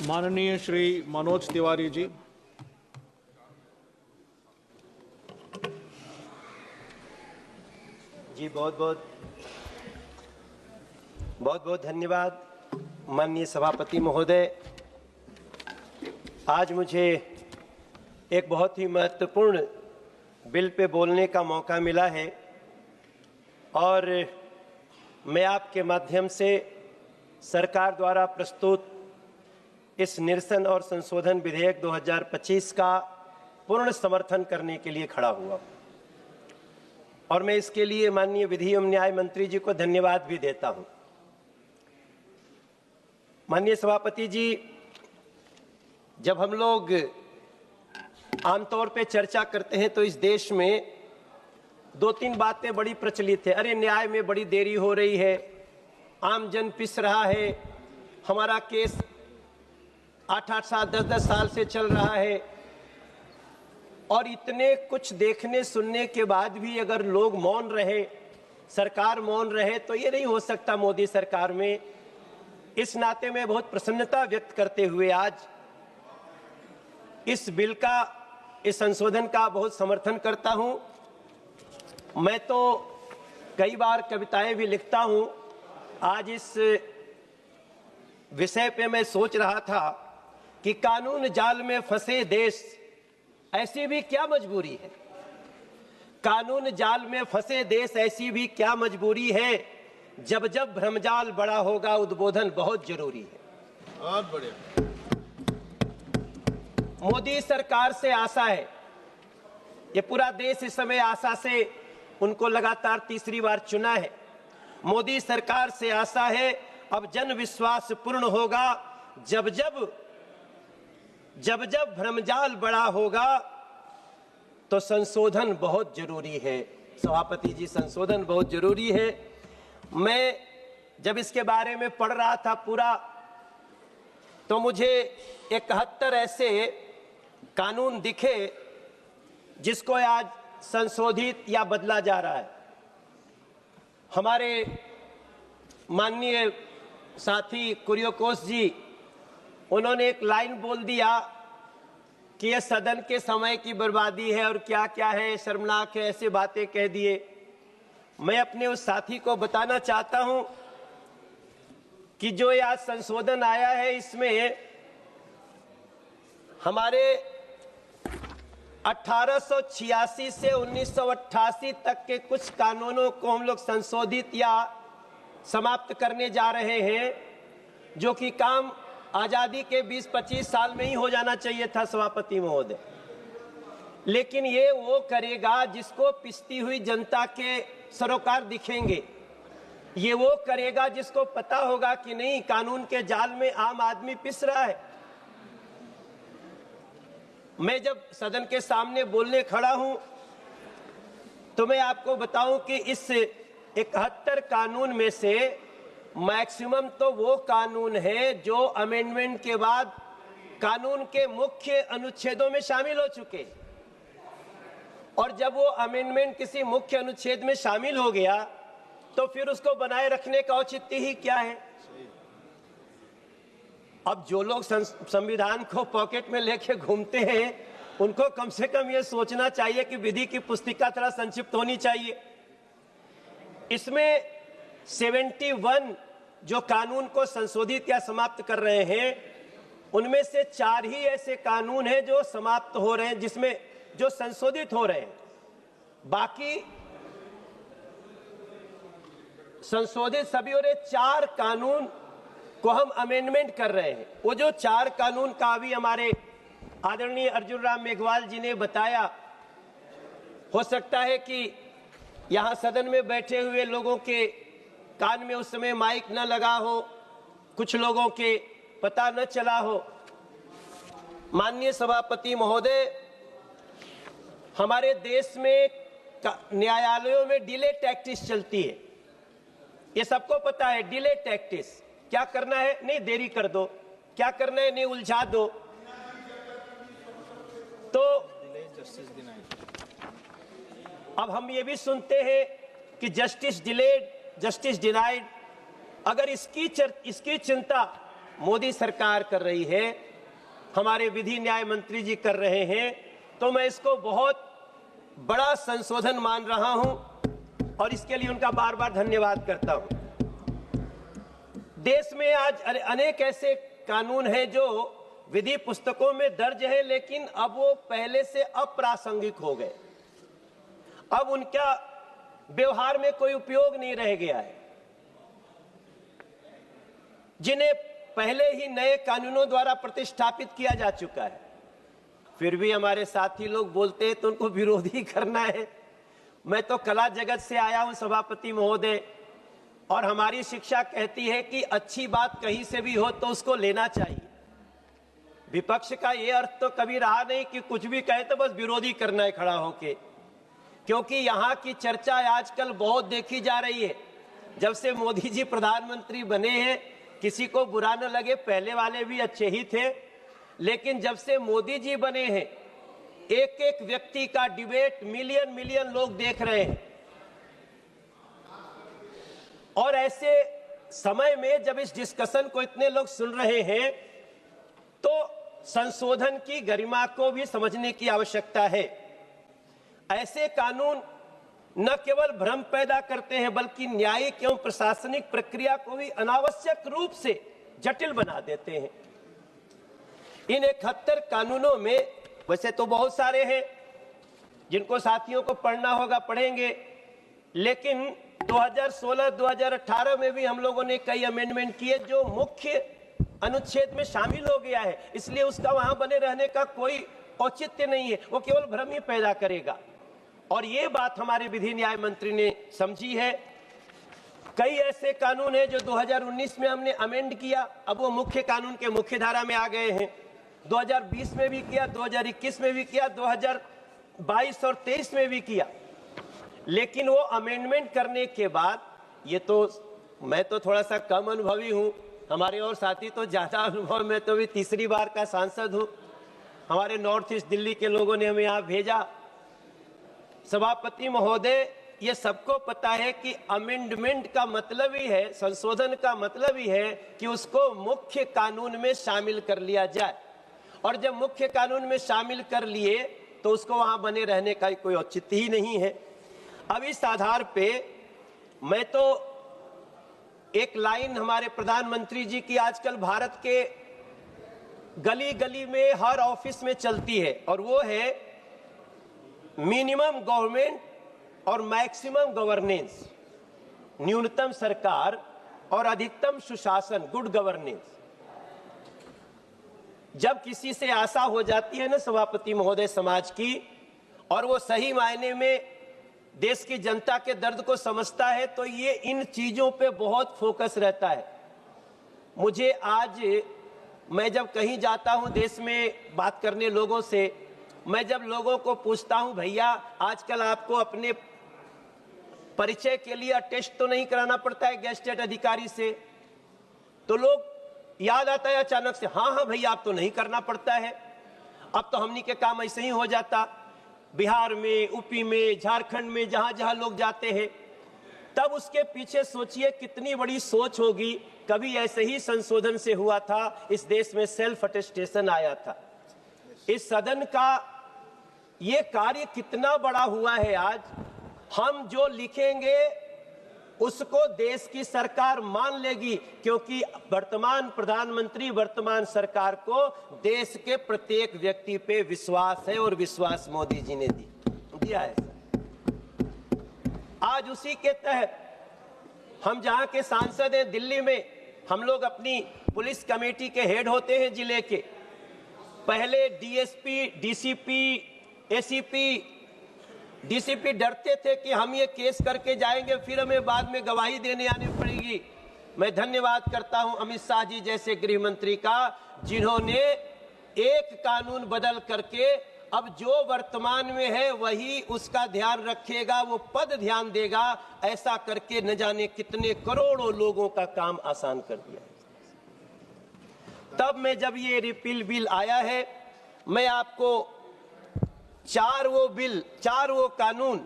माननीय श्री मनोज तिवारी जी। जी बहुत बहुत धन्यवाद माननीय सभापति महोदय। आज मुझे एक बहुत ही महत्वपूर्ण बिल पे बोलने का मौका मिला है और मैं आपके माध्यम से सरकार द्वारा प्रस्तुत इस निरसन और संशोधन विधेयक 2025 का पूर्ण समर्थन करने के लिए खड़ा हुआ और मैं इसके लिए माननीय विधि एवं न्याय मंत्री जी को धन्यवाद भी देता हूं। माननीय सभापति जी, जब हम लोग आमतौर पे चर्चा करते हैं तो इस देश में दो तीन बातें बड़ी प्रचलित है। अरे न्याय में बड़ी देरी हो रही है, आम जन पिस रहा है, हमारा केस 8-8 साल 10-10 साल से चल रहा है। और इतने कुछ देखने सुनने के बाद भी अगर लोग मौन रहे, सरकार मौन रहे, तो ये नहीं हो सकता मोदी सरकार में। इस नाते में बहुत प्रसन्नता व्यक्त करते हुए आज इस बिल का, इस संशोधन का बहुत समर्थन करता हूं। मैं तो कई बार कविताएं भी लिखता हूं। आज इस विषय पे मैं सोच रहा था कि कानून जाल में फंसे देश, ऐसी भी क्या मजबूरी है। कानून जाल में फंसे देश, ऐसी भी क्या मजबूरी है। जब जब भ्रमजाल बड़ा होगा, उद्बोधन बहुत जरूरी है। बहुत बढ़िया। मोदी सरकार से आशा है, ये पूरा देश इस समय आशा से उनको लगातार तीसरी बार चुना है। मोदी सरकार से आशा है, अब जन विश्वास पूर्ण होगा। जब जब भ्रमजाल बड़ा होगा तो संशोधन बहुत जरूरी है। सभापति जी, संशोधन बहुत जरूरी है। मैं जब इसके बारे में पढ़ रहा था पूरा, तो मुझे 71 ऐसे कानून दिखे जिसको आज संशोधित या बदला जा रहा है। हमारे माननीय साथी कुरियोकोस जी, उन्होंने एक लाइन बोल दिया कि यह सदन के समय की बर्बादी है और क्या क्या है, शर्मनाक है, ऐसे बातें कह दिए। मैं अपने उस साथी को बताना चाहता हूं कि जो आज संशोधन आया है, इसमें हमारे 1886 से 1988 तक के कुछ कानूनों को हम लोग संशोधित या समाप्त करने जा रहे हैं, जो कि काम आजादी के 20-25 साल में ही हो जाना चाहिए था सभापति महोदय। लेकिन ये वो करेगा जिसको पिसती हुई जनता के सरोकार दिखेंगे। ये वो करेगा जिसको पता होगा कि नहीं, कानून के जाल में आम आदमी पिस रहा है। मैं जब सदन के सामने बोलने खड़ा हूं तो मैं आपको बताऊं कि इस 71 कानून में से मैक्सिमम तो वो कानून है जो अमेंडमेंट के बाद कानून के मुख्य अनुच्छेदों में शामिल हो चुके। और जब वो अमेंडमेंट किसी मुख्य अनुच्छेद में शामिल हो गया तो फिर उसको बनाए रखने का औचित्य ही क्या है। अब जो लोग संविधान को पॉकेट में लेके घूमते हैं, उनको कम से कम ये सोचना चाहिए कि विधि की पुस्तिका थोड़ा संक्षिप्त होनी चाहिए। इसमें 71 जो कानून को संशोधित या समाप्त कर रहे हैं, उनमें से 4 ही ऐसे कानून हैं जो समाप्त हो रहे हैं, जिसमें जो संशोधित हो रहे हैं। बाकी संशोधित सभी हो रहे 4 कानून को हम अमेंडमेंट कर रहे हैं। वो जो 4 कानून का अभी हमारे आदरणीय अर्जुन राम मेघवाल जी ने बताया, हो सकता है कि यहां सदन में बैठे हुए लोगों के कान में उस समय माइक न लगा हो, कुछ लोगों के पता न चला हो। माननीय सभापति महोदय, हमारे देश में न्यायालयों में डिले टैक्टिस चलती है, ये सबको पता है। डिले टैक्टिस, क्या करना है, नहीं देरी कर दो, क्या करना है, नहीं उलझा दो। तो अब हम ये भी सुनते हैं कि जस्टिस डिलेड, जस्टिस डिनाइड। अगर इसकी चिंता मोदी सरकार कर रही है, हमारे विधि न्याय मंत्री जी कर रहे हैं, तो मैं इसको बहुत बड़ा संशोधन मान रहा हूं और इसके लिए उनका बार बार धन्यवाद करता हूं। देश में आज अनेक ऐसे कानून हैं जो विधि पुस्तकों में दर्ज है, लेकिन अब वो पहले से अप्रासंगिक हो गए। अब उनका व्यवहार में कोई उपयोग नहीं रह गया है, जिन्हें पहले ही नए कानूनों द्वारा प्रतिष्ठापित किया जा चुका है। फिर भी हमारे साथी लोग बोलते हैं तो उनको विरोधी करना है। मैं तो कला जगत से आया हूं सभापति महोदय, और हमारी शिक्षा कहती है कि अच्छी बात कहीं से भी हो तो उसको लेना चाहिए। विपक्ष का ये अर्थ तो कभी रहा नहीं कि कुछ भी कहे तो बस विरोधी करना है खड़ा होके, क्योंकि यहाँ की चर्चा आजकल बहुत देखी जा रही है। जब से मोदी जी प्रधानमंत्री बने हैं, किसी को बुरा न लगे, पहले वाले भी अच्छे ही थे, लेकिन जब से मोदी जी बने हैं, एक एक व्यक्ति का डिबेट मिलियन मिलियन लोग देख रहे हैं। और ऐसे समय में जब इस डिस्कशन को इतने लोग सुन रहे हैं, तो संशोधन की गरिमा को भी समझने की आवश्यकता है। ऐसे कानून न केवल भ्रम पैदा करते हैं, बल्कि न्यायिक एवं प्रशासनिक प्रक्रिया को भी अनावश्यक रूप से जटिल बना देते हैं। इन 71 कानूनों में वैसे तो बहुत सारे हैं, जिनको साथियों को पढ़ना होगा पढ़ेंगे, लेकिन 2016-2018 में भी हम लोगों ने कई अमेंडमेंट किए जो मुख्य अनुच्छेद में शामिल हो गया है, इसलिए उसका वहां बने रहने का कोई औचित्य नहीं है, वो केवल भ्रम ही पैदा करेगा। और ये बात हमारे विधि न्याय मंत्री ने समझी है। कई ऐसे कानून हैं जो 2019 में हमने अमेंड किया, अब वो मुख्य कानून के मुख्य धारा में आ गए हैं। 2020 में भी किया, 2021 में भी किया, 2022 और 23 में भी किया, लेकिन वो अमेंडमेंट करने के बाद, ये तो मैं तो थोड़ा सा कम अनुभवी हूँ, हमारे और साथी तो ज्यादा अनुभव, मैं तो भी तीसरी बार का सांसद हूँ। हमारे नॉर्थ ईस्ट दिल्ली के लोगों ने हमें यहाँ भेजा। सभापति महोदय, ये सबको पता है कि अमेंडमेंट का मतलब ही है, संशोधन का मतलब ही है कि उसको मुख्य कानून में शामिल कर लिया जाए, और जब मुख्य कानून में शामिल कर लिए तो उसको वहां बने रहने का कोई औचित्य ही नहीं है। अब इस आधार पे मैं तो एक लाइन हमारे प्रधानमंत्री जी की आजकल भारत के गली गली में हर ऑफिस में चलती है, और वो है मिनिमम गवर्नमेंट और मैक्सिमम गवर्नेंस, न्यूनतम सरकार और अधिकतम सुशासन, गुड गवर्नेंस। जब किसी से आशा हो जाती है ना सभापति महोदय समाज की, और वो सही मायने में देश की जनता के दर्द को समझता है, तो ये इन चीजों पे बहुत फोकस रहता है। मुझे आज, मैं जब कहीं जाता हूं देश में बात करने लोगों से, मैं जब लोगों को पूछता हूं, भैया आजकल आपको अपने परिचय के लिए टेस्ट तो नहीं कराना पड़ता है गेस्टेड अधिकारी से, तो लोग याद आता है अचानक से, हाँ हाँ भैया अब तो नहीं करना पड़ता है, अब तो हमनी के काम ऐसे ही हो जाता। बिहार में, यूपी में, झारखंड में, जहां जहां लोग जाते हैं, तब उसके पीछे सोचिए कितनी बड़ी सोच होगी। कभी ऐसे ही संशोधन से हुआ था, इस देश में सेल्फ अटेस्टेशन आया था। इस सदन का ये कार्य कितना बड़ा हुआ है। आज हम जो लिखेंगे उसको देश की सरकार मान लेगी, क्योंकि वर्तमान प्रधानमंत्री, वर्तमान सरकार को देश के प्रत्येक व्यक्ति पे विश्वास है, और विश्वास मोदी जी ने दिया है। आज उसी के तहत हम जहां के सांसद हैं दिल्ली में, हम लोग अपनी पुलिस कमेटी के हेड होते हैं जिले के। पहले डीएसपी, डीसीपी, एसीपी, डीसीपी डरते थे कि हम ये केस करके जाएंगे, फिर हमें बाद में गवाही देने आनी पड़ेगी। मैं धन्यवाद करता हूं अमित शाह जी जैसे गृह मंत्री का, जिन्होंने एक कानून बदल करके अब जो वर्तमान में है वही उसका ध्यान रखेगा, वो पद ध्यान देगा, ऐसा करके न जाने कितने करोड़ों लोगों का काम आसान कर दिया। तब में जब ये रिपील बिल आया है, मैं आपको चार वो कानून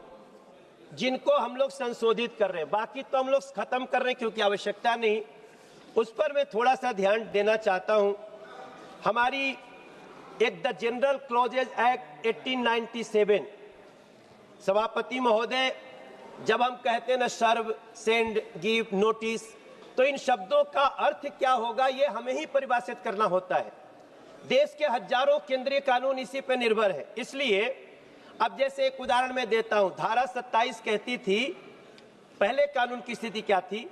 जिनको हम लोग संशोधित कर रहे हैं, बाकी तो हम लोग खत्म कर रहे हैं क्योंकि आवश्यकता नहीं, उस पर मैं थोड़ा सा ध्यान देना चाहता हूं। हमारी एक द जनरल क्लॉजेज एक्ट 1897, सभापति महोदय, जब हम कहते हैं ना सर्व, सेंड, गिव, नोटिस, तो इन शब्दों का अर्थ क्या होगा ये हमें ही परिभाषित करना होता है। देश के हजारों केंद्रीय कानून इसी पर निर्भर है। इसलिए अब जैसे एक उदाहरण मैं देता हूं, धारा 27 कहती थी, पहले कानून की स्थिति क्या थी?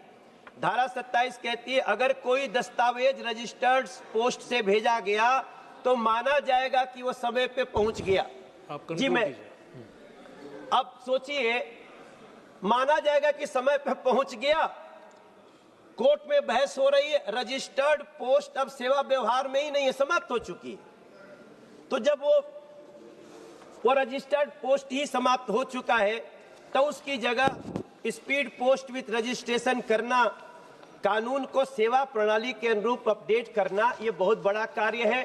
धारा 27 कहती है अगर कोई दस्तावेज रजिस्टर्ड पोस्ट से भेजा गया तो माना जाएगा कि वो समय पे पहुंच गया। जी मैं अब सोचिए, माना जाएगा कि समय पे पहुंच गया, कोर्ट में बहस हो रही है, रजिस्टर्ड पोस्ट अब सेवा व्यवहार में ही नहीं है, समाप्त हो चुकी है। तो जब वो रजिस्टर्ड पोस्ट ही समाप्त हो चुका है तो उसकी जगह स्पीड पोस्ट विथ रजिस्ट्रेशन करना, कानून को सेवा प्रणाली के अनुरूप अपडेट करना, ये बहुत बड़ा कार्य है।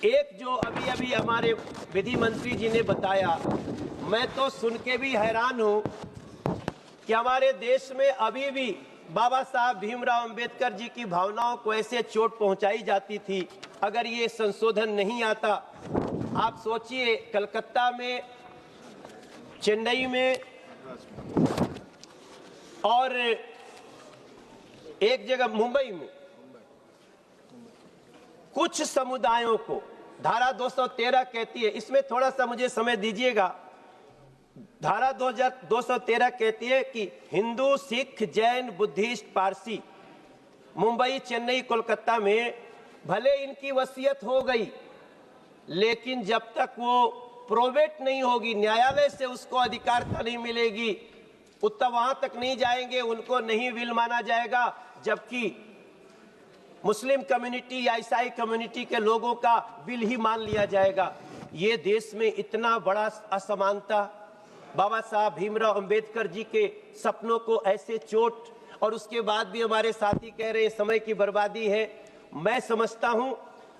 एक जो अभी अभी हमारे विधि मंत्री जी ने बताया, मैं तो सुन के भी हैरान हूं कि हमारे देश में अभी भी बाबा साहब भीमराव अंबेडकर जी की भावनाओं को ऐसे चोट पहुंचाई जाती थी। अगर ये संशोधन नहीं आता, आप सोचिए कलकत्ता में, चेन्नई में और एक जगह मुंबई में कुछ समुदायों को धारा 213 कहती है, इसमें थोड़ा सा मुझे समय दीजिएगा। धारा 213 कहती है कि हिंदू, सिख, जैन, बुद्धिस्ट, पारसी, मुंबई, चेन्नई, कोलकाता में भले इनकी वसीयत हो गई, लेकिन जब तक वो प्रोवेट नहीं होगी, न्यायालय से उसको अधिकारता नहीं मिलेगी, उत्तर वहां तक नहीं जाएंगे, उनको नहीं विल माना जाएगा। जबकि मुस्लिम कम्युनिटी या ईसाई कम्युनिटी के लोगों का विल ही मान लिया जाएगा। ये देश में इतना बड़ा असमानता, बाबा साहब भीमराव अंबेडकर जी के सपनों को ऐसे चोट, और उसके बाद भी हमारे साथी कह रहे हैं समय की बर्बादी है। मैं समझता हूं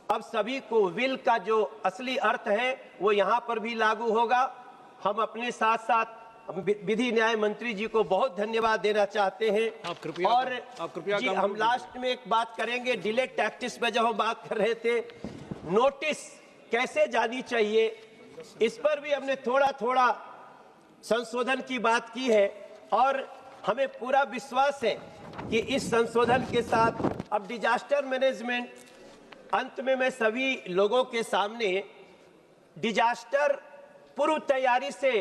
अब सभी को विल का जो असली अर्थ है वो यहां पर भी लागू होगा। हम अपने साथ साथ विधि न्याय मंत्री जी को बहुत धन्यवाद देना चाहते हैं। आप कृपया जी, हम लास्ट में एक बात करेंगे, डिले टैक्टिस में जब हम बात कर रहे थे, नोटिस कैसे जानी चाहिए, इस पर भी हमने थोड़ा थोड़ा संशोधन की बात की है और हमें पूरा विश्वास है कि इस संशोधन के साथ अब डिजास्टर मैनेजमेंट, अंत में मैं सभी लोगों के सामने डिजास्टर पूर्व तैयारी से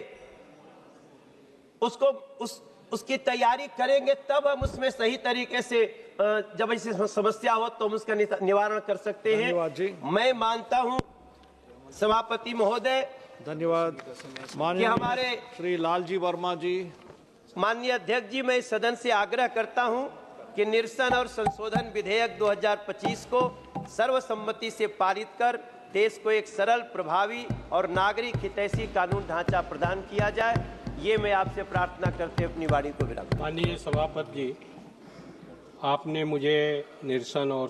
उसकी तैयारी करेंगे, तब हम उसमें सही तरीके से जब ऐसी समस्या हो तो हम उसका निवारण कर सकते हैं। मैं मानता हूं सभापति महोदय, धन्यवाद। कि हमारे श्री लालजी वर्मा जी, माननीय अध्यक्ष जी, मैं इस सदन से आग्रह करता हूं कि निरसन और संशोधन विधेयक 2025 को सर्वसम्मति से पारित कर देश को एक सरल, प्रभावी और नागरिक हितैषी कानून ढांचा प्रदान किया जाए। ये मैं आपसे प्रार्थना करते अपनी वाणी को विराम। माननीय सभापति जी, आपने मुझे निरसन और